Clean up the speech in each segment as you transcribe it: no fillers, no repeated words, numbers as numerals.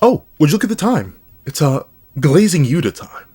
Oh, would you look at the time? It's glazing Yuta time.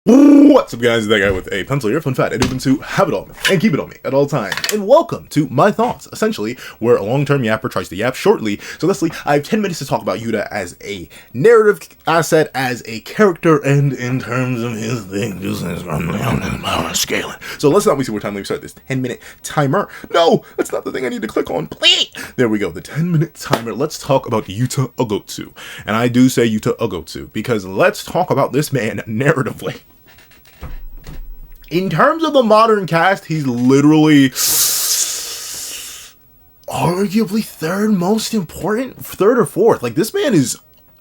What's up, guys? That guy with a pencil here, fun fact, and open to have it on me and keep it on me at all times. And welcome to my thoughts, essentially, where a long-term yapper tries to yap shortly. So Leslie, I have 10 minutes to talk about Yuta as a narrative asset, as a character, and in terms of his thing, just as power scaling. So let's not waste more time. Let me start this 10-minute timer. No, that's not the thing I need to click on. Please. There we go, the 10-minute timer. Let's talk about Yuta Okkotsu. And I do say Yuta Okkotsu because let's talk about this man narratively. In terms of the modern cast, he's literally arguably third most important, third or fourth. Like, this man is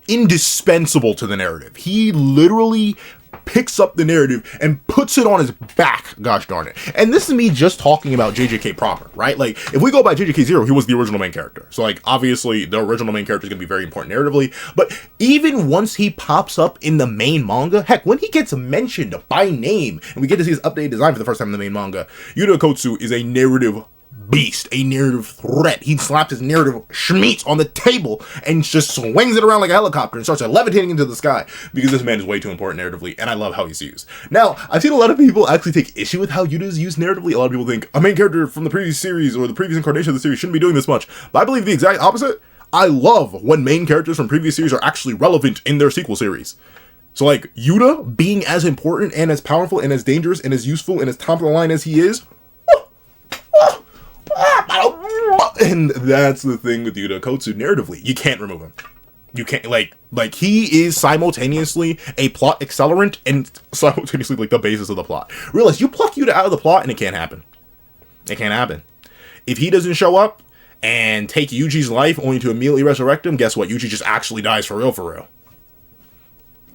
indispensable to the narrative. He literally picks up the narrative and puts it on his back, gosh darn it. And this is me just talking about JJK proper, right? Like, if we go by JJK 0, he was the original main character. So, like, obviously, the original main character is going to be very important narratively. But even once he pops up in the main manga, heck, when he gets mentioned by name, and we get to see his updated design for the first time in the main manga, Yuta Okkotsu is a narrative beast, a narrative threat. He slaps his narrative schmeats on the table and just swings it around like a helicopter and starts levitating into the sky because this man is way too important narratively, and I love how he's used. Now, I've seen a lot of people actually take issue with how Yuta is used narratively. A lot of people think a main character from the previous series or the previous incarnation of the series shouldn't be doing this much, but I believe the exact opposite. I love when main characters from previous series are actually relevant in their sequel series. So, like, Yuta being as important and as powerful and as dangerous and as useful and as top of the line as he is, and that's the thing with Yuta Okkotsu narratively. You can't remove him. You can't, like he is simultaneously a plot accelerant and simultaneously, like, the basis of the plot. Realize, you pluck Yuta out of the plot and it can't happen. It can't happen. If he doesn't show up and take Yuji's life only to immediately resurrect him, guess what? Yuji just actually dies for real.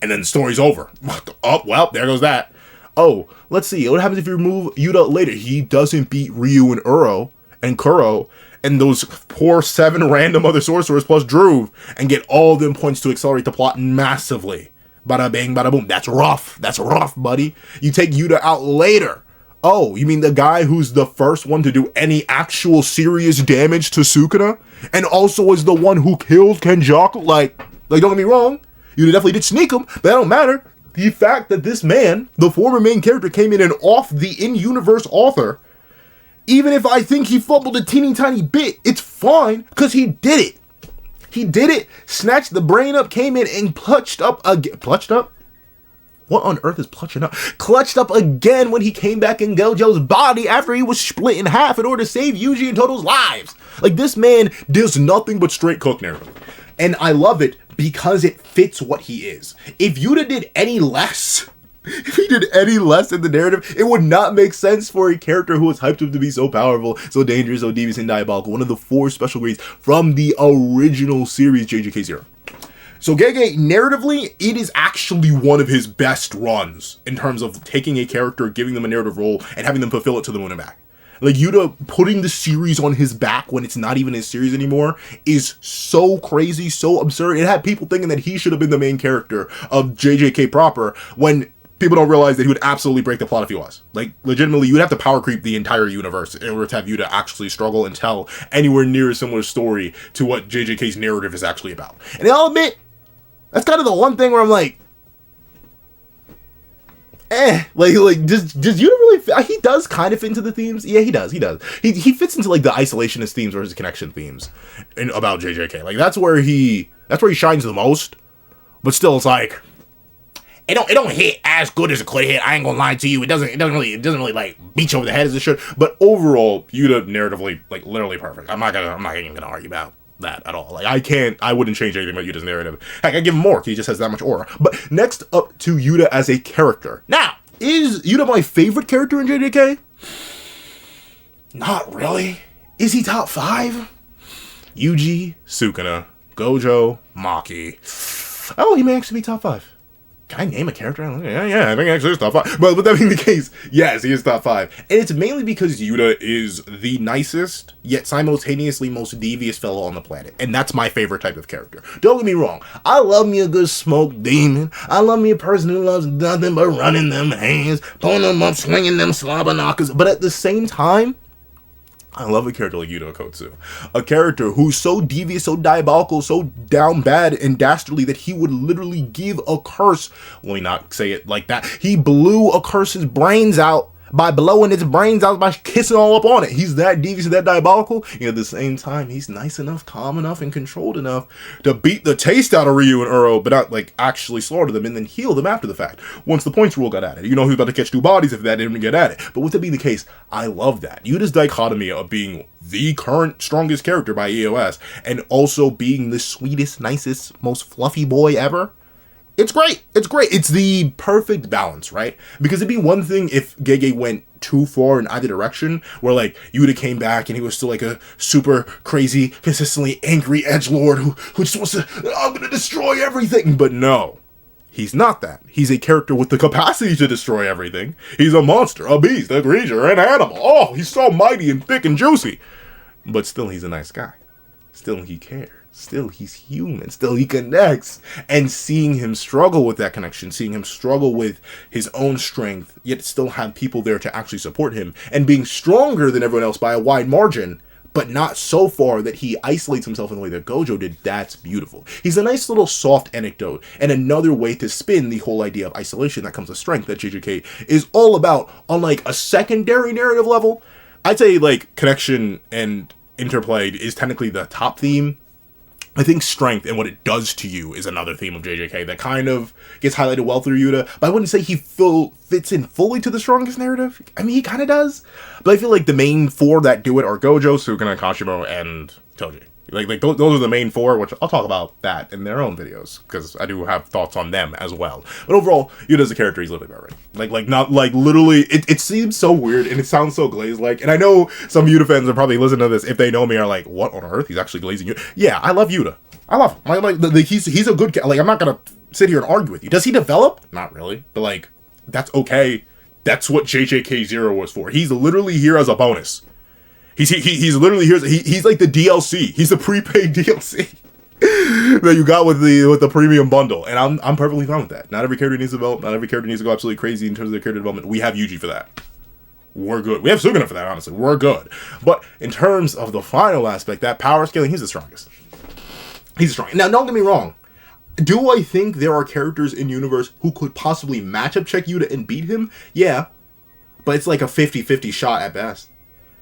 And then the story's over. Oh, well, there goes that. Oh, let's see. What happens if you remove Yuta later? He doesn't beat Ryu and Uro and Kuro and those poor 7 random other sorcerers plus Druve and get all of them points to accelerate the plot massively. Bada bang, bada boom. That's rough. That's rough, buddy. You take Yuta out later. Oh, you mean the guy who's the first one to do any actual serious damage to Sukuna and also was the one who killed Kenjaku? Like, don't get me wrong. Yuta definitely did sneak him, but that don't matter. The fact that this man, the former main character, came in and off the in-universe author, even if I think he fumbled a teeny tiny bit, it's fine, because he did it. He did it, snatched the brain up, came in and clutched up again. Clutched up? What on earth is clutching up? Clutched up again when he came back in Gojo's body after he was split in half in order to save Yuji and Toto's lives. Like, this man does nothing but straight cook narrative. And I love it because it fits what he is. If Yuta did any less, if he did any less in the narrative, it would not make sense for a character who was hyped up to be so powerful, so dangerous, so devious, and diabolical. One of the 4 special grades from the original series, JJK 0. So Gege, narratively, it is actually one of his best runs in terms of taking a character, giving them a narrative role, and having them fulfill it to the moon and back. Like, Yuta putting the series on his back when it's not even his series anymore is so crazy, so absurd. It had people thinking that he should have been the main character of JJK proper when people don't realize that he would absolutely break the plot if he was. Like, legitimately, you'd have to power creep the entire universe in order to have Yuta actually struggle and tell anywhere near a similar story to what JJK's narrative is actually about. And I'll admit, that's kind of the one thing where I'm like, does Yuta really fit? He does kind of fit into the themes. Yeah, he does. He fits into, like, the isolationist themes versus connection themes about JJK. Like, that's where he shines the most. But still, it's like, it don't hit as good as it could hit. I ain't gonna lie to you. It doesn't really like beat you over the head as it should. But overall, Yuta narratively, like, literally perfect. I'm not even gonna argue about that at all. Like, I wouldn't change anything about Yuta's narrative. Heck, I give him more. He just has that much aura. But next up to Yuta as a character. Now, is Yuta my favorite character in JJK? Not really. Is he top 5? Yuji, Sukuna, Gojo, Maki. Oh, he may actually be top 5. Can I name a character? Yeah, I think actually it's top 5. But with that being the case, yes, he is top 5. And it's mainly because Yuta is the nicest, yet simultaneously most devious fellow on the planet. And that's my favorite type of character. Don't get me wrong. I love me a good smoke demon. I love me a person who loves nothing but running them hands, pulling them up, swinging them slobber knockers. But at the same time, I love a character like Yuta Okkotsu. A character who's so devious, so diabolical, so down bad and dastardly that he would literally give a curse. Let me not say it like that. He blew a curse's brains out by blowing its brains out by kissing all up on it. He's that devious, that diabolical. And at the same time, he's nice enough, calm enough, and controlled enough to beat the taste out of Ryu and Uro, but not like actually slaughter them and then heal them after the fact. Once the points rule got added. You know he was about to catch 2 bodies if that didn't get added. But with that being the case, I love that. Yuta's dichotomy of being the current strongest character by EOS and also being the sweetest, nicest, most fluffy boy ever. It's great. It's great. It's the perfect balance, right? Because it'd be one thing if Gege went too far in either direction, where like Yuta came back and he was still like a super crazy, consistently angry edgelord who just wants to, I'm gonna destroy everything. But no, he's not that. He's a character with the capacity to destroy everything. He's a monster, a beast, a creature, an animal. Oh, he's so mighty and thick and juicy. But still, he's a nice guy. Still, he cares. Still, he's human. Still, he connects. And seeing him struggle with that connection, seeing him struggle with his own strength, yet still have people there to actually support him, and being stronger than everyone else by a wide margin, but not so far that he isolates himself in the way that Gojo did, that's beautiful. He's a nice little soft anecdote, and another way to spin the whole idea of isolation that comes with strength that JJK is all about on like a secondary narrative level. I'd say like connection and interplay is technically the top theme. I think strength and what it does to you is another theme of JJK that kind of gets highlighted well through Yuta, but I wouldn't say he fits in fully to the strongest narrative. I mean, he kind of does, but I feel like the main 4 that do it are Gojo, Sukuna, Kashimo, and Toji. Like those are the main 4, which I'll talk about that in their own videos, because I do have thoughts on them as well. But overall, Yuta's a character he's literally about right. Like not like literally, it seems so weird, and it sounds so glazed-like, and I know some Yuta fans are probably listening to this, if they know me, are like, what on earth? He's actually glazing Yuta? Yeah, I love Yuta. I love him. He's a good, like, I'm not gonna sit here and argue with you. Does he develop? Not really, but like, that's okay. That's what JJK0 was for. He's literally here as a bonus. He's literally here. He's like the DLC. He's the prepaid DLC that you got with the premium bundle, and I'm perfectly fine with that. Not every character needs to develop. Not every character needs to go absolutely crazy in terms of their character development. We have Yuji for that. We're good. We have Suguna for that. Honestly, we're good. But in terms of the final aspect, that power scaling, he's the strongest. He's the strongest. Now, don't get me wrong. Do I think there are characters in universe who could possibly matchup check Yuta and beat him? Yeah, but it's like a 50-50 shot at best.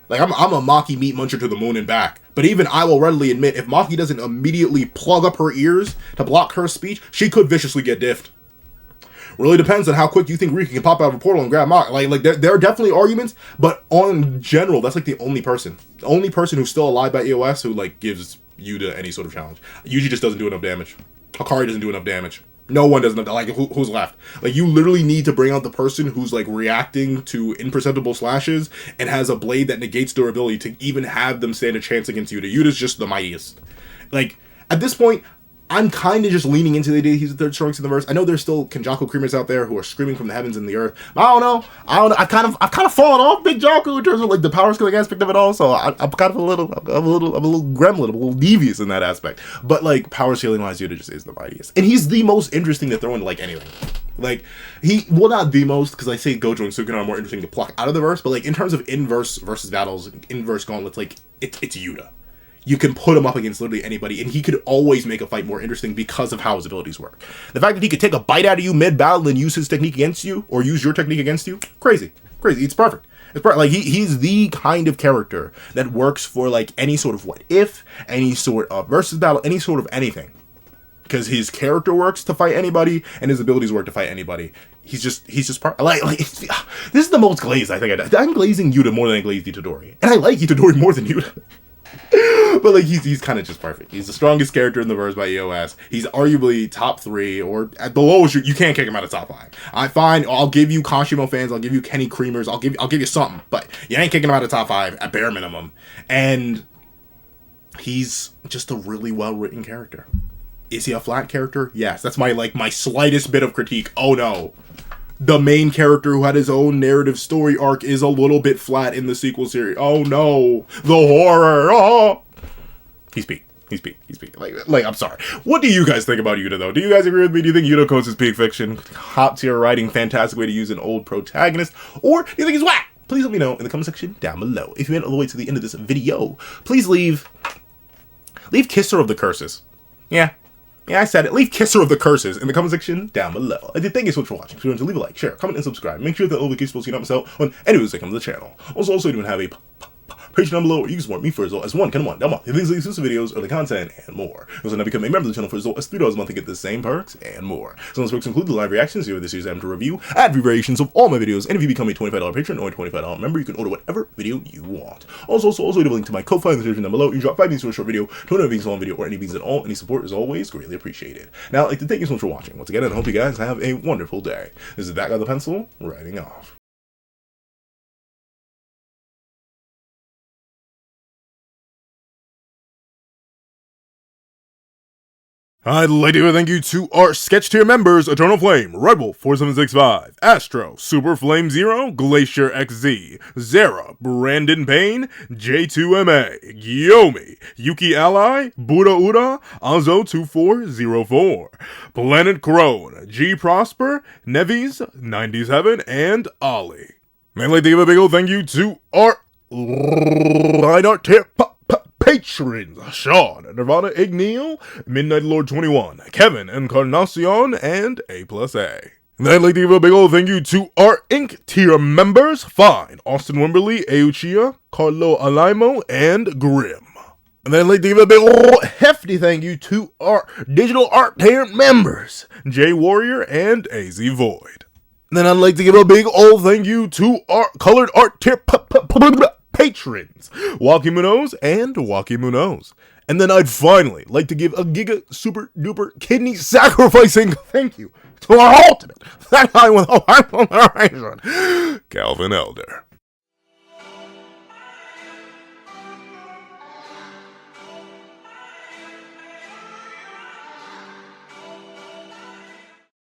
Like, I'm a Maki meat muncher to the moon and back. But even I will readily admit, if Maki doesn't immediately plug up her ears to block her speech, she could viciously get diffed. Really depends on how quick you think Riki can pop out of a portal and grab Maki. Like there are definitely arguments, but on general, that's like the only person. The only person who's still alive by EOS who, like, gives Yuta any sort of challenge. Yuji just doesn't do enough damage. Hakari doesn't do enough damage. No one does enough. Like, who's left? Like, you literally need to bring out the person who's, like, reacting to imperceptible slashes and has a blade that negates durability to even have them stand a chance against Yuta. Yuta's just the mightiest. Like, at this point, I'm kind of just leaning into the idea he's the third strongest in the verse. I know there's still kenjaku creamers out there who are screaming from the heavens and the earth. I don't know. I've kind of fallen off Big Jaku in terms of like the power scaling aspect of it all. So I'm kind of a little gremlin, a little devious in that aspect. But like power scaling wise, Yuta just is the mightiest, and he's the most interesting to throw into like anything. Like not the most, because I say Gojo and Sukuna are more interesting to pluck out of the verse, but like in terms of inverse versus battles, inverse gauntlets, like it's Yuta. You can put him up against literally anybody, and he could always make a fight more interesting because of how his abilities work. The fact that he could take a bite out of you mid-battle and use his technique against you, or use your technique against you, crazy. It's perfect. It's perfect. Like, he's the kind of character that works for, like, any sort of what-if, any sort of versus battle, any sort of anything. Because his character works to fight anybody, and his abilities work to fight anybody. He's just this is the most glazed I think I'm glazing Yuta more than I glaze Itadori. And I like Itadori more than Yuta. But like he's kind of just perfect. He's the strongest character in the verse by EOS. He's arguably top 3, or at the lowest you can't kick him out of top 5. I'll give you Kashimo fans, I'll give you Kenny Creamers, I'll give you something, but you ain't kicking him out of top 5 at bare minimum. And he's just a really well written character. Is he a flat character? Yes. That's my slightest bit of critique. Oh no. The main character who had his own narrative story arc is a little bit flat in the sequel series. Oh no. The horror. Oh. He's peak. Like, I'm sorry. What do you guys think about Yuta, though? Do you guys agree with me? Do you think Yuta Okkotsu is peak fiction? Top tier writing, fantastic way to use an old protagonist? Or do you think he's whack? please let me know in the comment section down below. If you made it all the way to the end of this video, please leave Kisser of the Curses. Yeah, I said it. Leave Kisser of the Curses in the comment section down below. I did thank you so much for watching. If you want to leave a like, share, comment, and subscribe. Make sure that all the notifications so you don't miss out on any videos that come to the channel. Also, I do have a page down below where you can support me for as low as $1 down month. These exclusive videos or the content and more. Also, now become a member of the channel for as low as $3 a month to get the same perks and more. Some of those perks include the live reactions here this year's amateur review, ad variations of all my videos, and if you become a $25 patron or a $25 member, you can order whatever video you want. Also, do a link to my Ko-Fi in the description down below. You can drop 5 beans for a short video, 20 beans for a long video, or any beans at all. Any support is always greatly appreciated. Now, I'd like to thank you so much for watching. Once again, and I hope you guys have a wonderful day. This is that guy with the pencil, writing off. I'd like to thank you to our sketch tier members: Eternal Flame, Red Wolf 4765, Astro, Super Flame Zero, Glacier XZ, Zara, Brandon Payne, J2MA, Gyomi, Yuki Ally, Buddha Uda, Azo 2404, Planet Crone, G Prosper, Nevis 97, and Ali. I'd like to give a big old thank you to our line art tier patrons: Sean, Nirvana Igneal, Midnight Lord 21, Kevin Encarnacion, and A+A. And I'd like to give a big old thank you to our Ink tier members: Fine, Austin Wimberly, Euchia, Carlo Alaimo, and Grim. And then I'd like to give a big old hefty thank you to our digital art tier members: J Warrior and AZ Void. And then I'd like to give a big old thank you to our colored art tier patrons: Waki Munoz and Waki Munoz. And then I'd finally like to give a giga super duper kidney sacrificing thank you to our ultimate, that guy with a heart on the horizon, Calvin Elder.